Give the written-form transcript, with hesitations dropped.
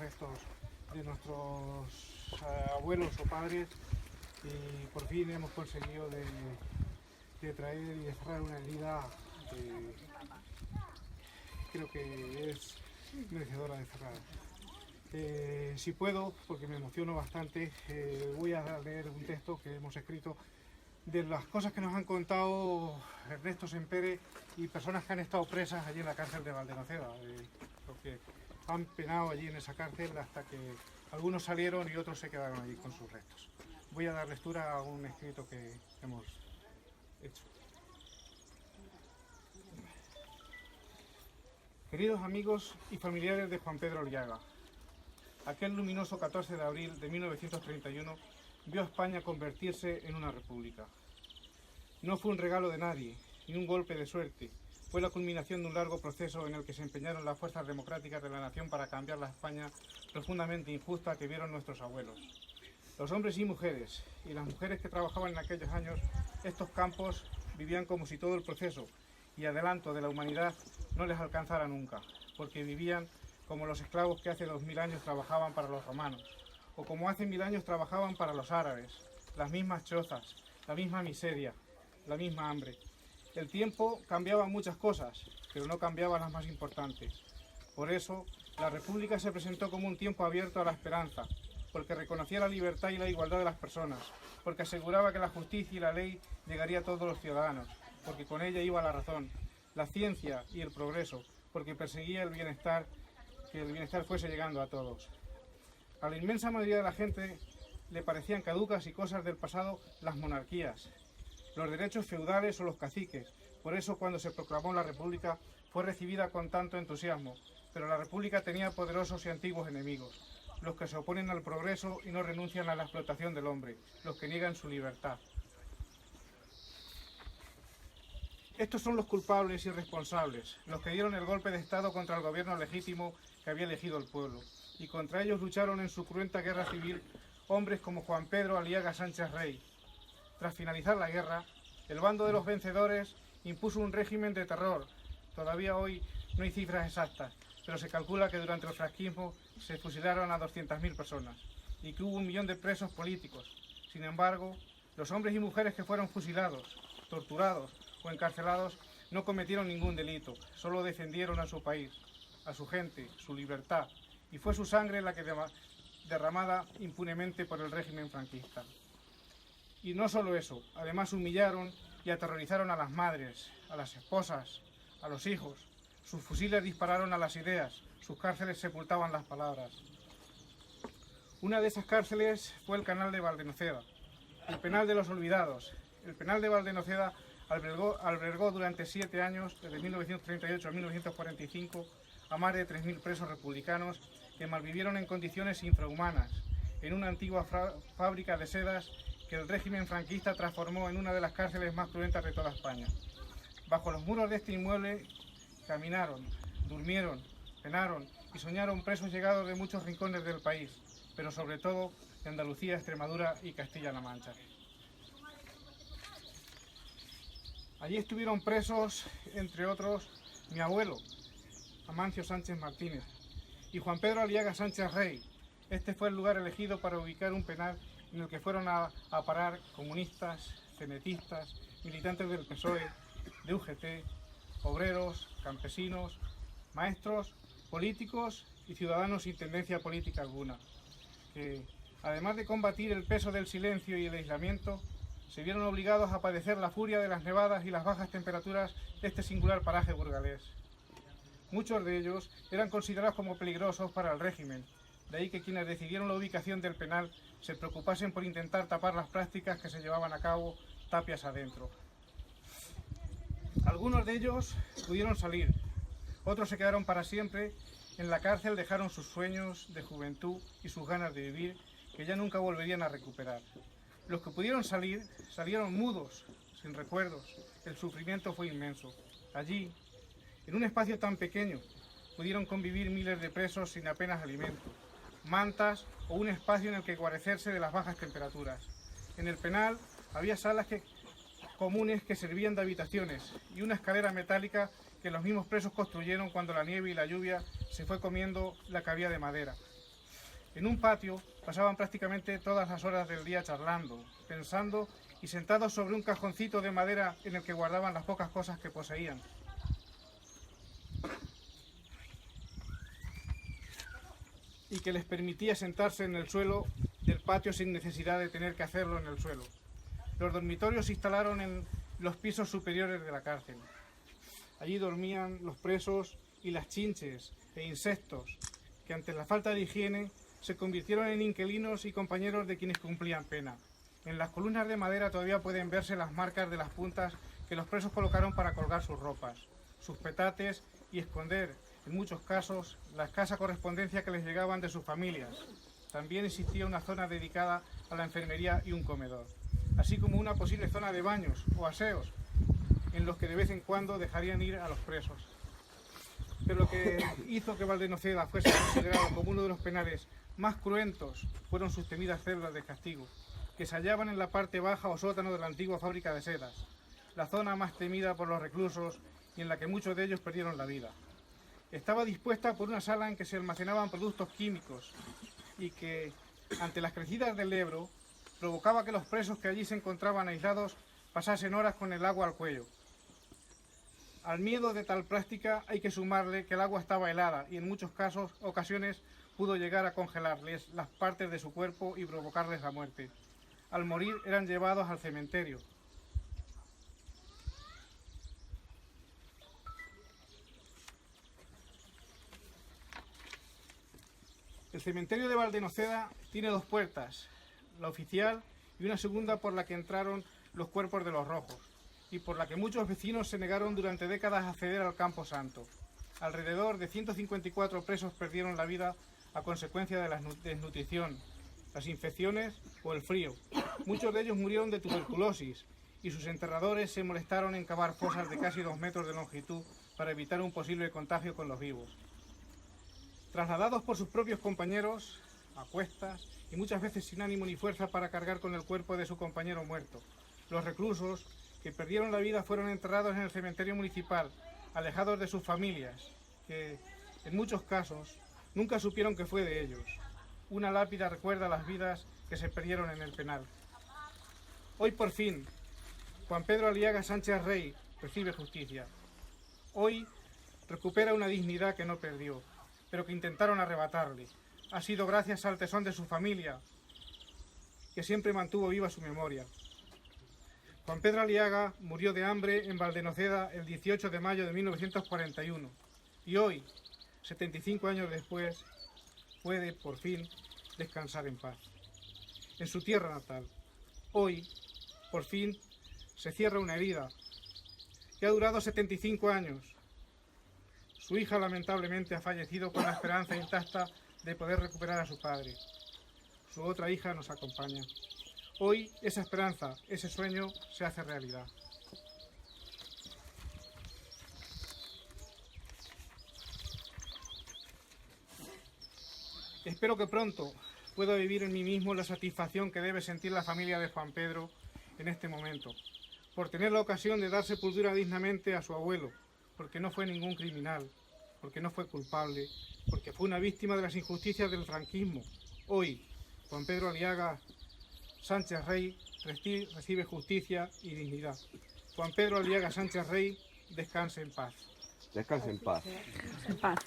restos de nuestros abuelos o padres, y por fin hemos conseguido de traer y de cerrar una herida que creo que es merecedora de cerrar. Si puedo, porque me emociono bastante, voy a leer un texto que hemos escrito de las cosas que nos han contado Ernesto Sempere y personas que han estado presas allí en la cárcel de Valdenoceda, lo que han penado allí en esa cárcel hasta que algunos salieron y otros se quedaron allí con sus restos. Voy a dar lectura a un escrito que hemos hecho. Queridos amigos y familiares de Juan Pedro Aliaga, aquel luminoso 14 de abril de 1931 vio a España convertirse en una república. No fue un regalo de nadie, ni un golpe de suerte. Fue la culminación de un largo proceso en el que se empeñaron las fuerzas democráticas de la nación para cambiar la España profundamente injusta que vieron nuestros abuelos. Los hombres y mujeres, y las mujeres que trabajaban en aquellos años, estos campos vivían como si todo el proceso y adelanto de la humanidad no les alcanzara nunca, porque vivían como los esclavos que hace 2000 años trabajaban para los romanos, o como hace 1000 años trabajaban para los árabes, las mismas chozas, la misma miseria, la misma hambre. El tiempo cambiaba muchas cosas, pero no cambiaba las más importantes. Por eso, la República se presentó como un tiempo abierto a la esperanza, porque reconocía la libertad y la igualdad de las personas, porque aseguraba que la justicia y la ley llegaría a todos los ciudadanos, porque con ella iba la razón, la ciencia y el progreso, porque perseguía el bienestar, que el bienestar fuese llegando a todos. A la inmensa mayoría de la gente le parecían caducas y cosas del pasado las monarquías, los derechos feudales o los caciques. Por eso, cuando se proclamó la República, fue recibida con tanto entusiasmo. Pero la República tenía poderosos y antiguos enemigos, los que se oponen al progreso y no renuncian a la explotación del hombre, los que niegan su libertad. Estos son los culpables y responsables, los que dieron el golpe de Estado contra el gobierno legítimo que había elegido el pueblo, y contra ellos lucharon en su cruenta guerra civil hombres como Juan Pedro Aliaga Sánchez Rey. Tras finalizar la guerra, el bando de los vencedores impuso un régimen de terror. Todavía hoy no hay cifras exactas, pero se calcula que durante el franquismo se fusilaron a 200.000 personas y que hubo 1 millón de presos políticos. Sin embargo, los hombres y mujeres que fueron fusilados, torturados o encarcelados no cometieron ningún delito, solo defendieron a su país, a su gente, su libertad, y fue su sangre la que derramada impunemente por el régimen franquista. Y no solo eso, además humillaron y aterrorizaron a las madres, a las esposas, a los hijos. Sus fusiles dispararon a las ideas, sus cárceles sepultaban las palabras. Una de esas cárceles fue el canal de Valdenoceda, el penal de los olvidados. El penal de Valdenoceda albergó durante 7 años, desde 1938 a 1945, a más de 3.000 presos republicanos que malvivieron en condiciones infrahumanas, en una antigua fábrica de sedas que el régimen franquista transformó en una de las cárceles más cruentas de toda España. Bajo los muros de este inmueble caminaron, durmieron, penaron y soñaron presos llegados de muchos rincones del país, pero sobre todo de Andalucía, Extremadura y Castilla-La Mancha. Allí estuvieron presos, entre otros, mi abuelo, Amancio Sánchez Martínez, y Juan Pedro Aliaga Sánchez Rey. Este fue el lugar elegido para ubicar un penal en el que fueron a parar comunistas, cenetistas, militantes del PSOE, de UGT, obreros, campesinos, maestros, políticos y ciudadanos sin tendencia política alguna, que, además de combatir el peso del silencio y el aislamiento, se vieron obligados a padecer la furia de las nevadas y las bajas temperaturas de este singular paraje burgalés. Muchos de ellos eran considerados como peligrosos para el régimen, de ahí que quienes decidieron la ubicación del penal se preocupasen por intentar tapar las prácticas que se llevaban a cabo tapias adentro. Algunos de ellos pudieron salir, otros se quedaron para siempre en la cárcel, dejaron sus sueños de juventud y sus ganas de vivir que ya nunca volverían a recuperar. Los que pudieron salir, salieron mudos, sin recuerdos. El sufrimiento fue inmenso. Allí, en un espacio tan pequeño, pudieron convivir miles de presos sin apenas alimento, mantas o un espacio en el que guarecerse de las bajas temperaturas. En el penal había salas comunes que servían de habitaciones y una escalera metálica que los mismos presos construyeron cuando la nieve y la lluvia se fue comiendo la que había de madera. En un patio pasaban prácticamente todas las horas del día charlando, pensando y sentados sobre un cajoncito de madera en el que guardaban las pocas cosas que poseían. Y que les permitía sentarse en el suelo del patio sin necesidad de tener que hacerlo en el suelo. Los dormitorios se instalaron en los pisos superiores de la cárcel. Allí dormían los presos y las chinches e insectos que ante la falta de higiene se convirtieron en inquilinos y compañeros de quienes cumplían pena. En las columnas de madera todavía pueden verse las marcas de las puntas que los presos colocaron para colgar sus ropas, sus petates y esconder, en muchos casos, la escasa correspondencia que les llegaban de sus familias. También existía una zona dedicada a la enfermería y un comedor, así como una posible zona de baños o aseos, en los que de vez en cuando dejarían ir a los presos. Pero lo que hizo que Valdenoceda fuese considerado como uno de los penales más cruentos fueron sus temidas celdas de castigo, que se hallaban en la parte baja o sótano de la antigua fábrica de sedas, la zona más temida por los reclusos y en la que muchos de ellos perdieron la vida. Estaba dispuesta por una sala en que se almacenaban productos químicos y que, ante las crecidas del Ebro, provocaba que los presos que allí se encontraban aislados pasasen horas con el agua al cuello. Al miedo de tal práctica hay que sumarle que el agua estaba helada y en muchos ocasiones pudo llegar a congelarles las partes de su cuerpo y provocarles la muerte. Al morir eran llevados al cementerio. El cementerio de Valdenoceda tiene dos puertas, la oficial y una segunda por la que entraron los cuerpos de los rojos, y por la que muchos vecinos se negaron durante décadas a acceder al Campo Santo. Alrededor de 154 presos perdieron la vida a consecuencia de la desnutrición, las infecciones o el frío. Muchos de ellos murieron de tuberculosis y sus enterradores se molestaron en cavar fosas de casi 2 metros de longitud para evitar un posible contagio con los vivos. Trasladados por sus propios compañeros, a cuestas y muchas veces sin ánimo ni fuerza para cargar con el cuerpo de su compañero muerto, los reclusos que perdieron la vida fueron enterrados en el cementerio municipal, alejados de sus familias, que, en muchos casos, nunca supieron que fue de ellos. Una lápida recuerda las vidas que se perdieron en el penal. Hoy, por fin, Juan Pedro Aliaga Sánchez Rey recibe justicia. Hoy recupera una dignidad que no perdió, pero que intentaron arrebatarle. Ha sido gracias al tesón de su familia, que siempre mantuvo viva su memoria. Juan Pedro Aliaga murió de hambre en Valdenoceda el 18 de mayo de 1941 y hoy, 75 años después, puede por fin descansar en paz. En su tierra natal, hoy, por fin, se cierra una herida que ha durado 75 años. Su hija lamentablemente ha fallecido con la esperanza intacta de poder recuperar a su padre. Su otra hija nos acompaña. Hoy esa esperanza, ese sueño se hace realidad. Espero que pronto pueda vivir en mí mismo la satisfacción que debe sentir la familia de Juan Pedro en este momento, por tener la ocasión de dar sepultura dignamente a su abuelo, porque no fue ningún criminal, porque no fue culpable, porque fue una víctima de las injusticias del franquismo. Hoy, Juan Pedro Aliaga Sánchez Rey recibe justicia y dignidad. Juan Pedro Aliaga Sánchez Rey, descanse en paz. Descanse en paz. En paz.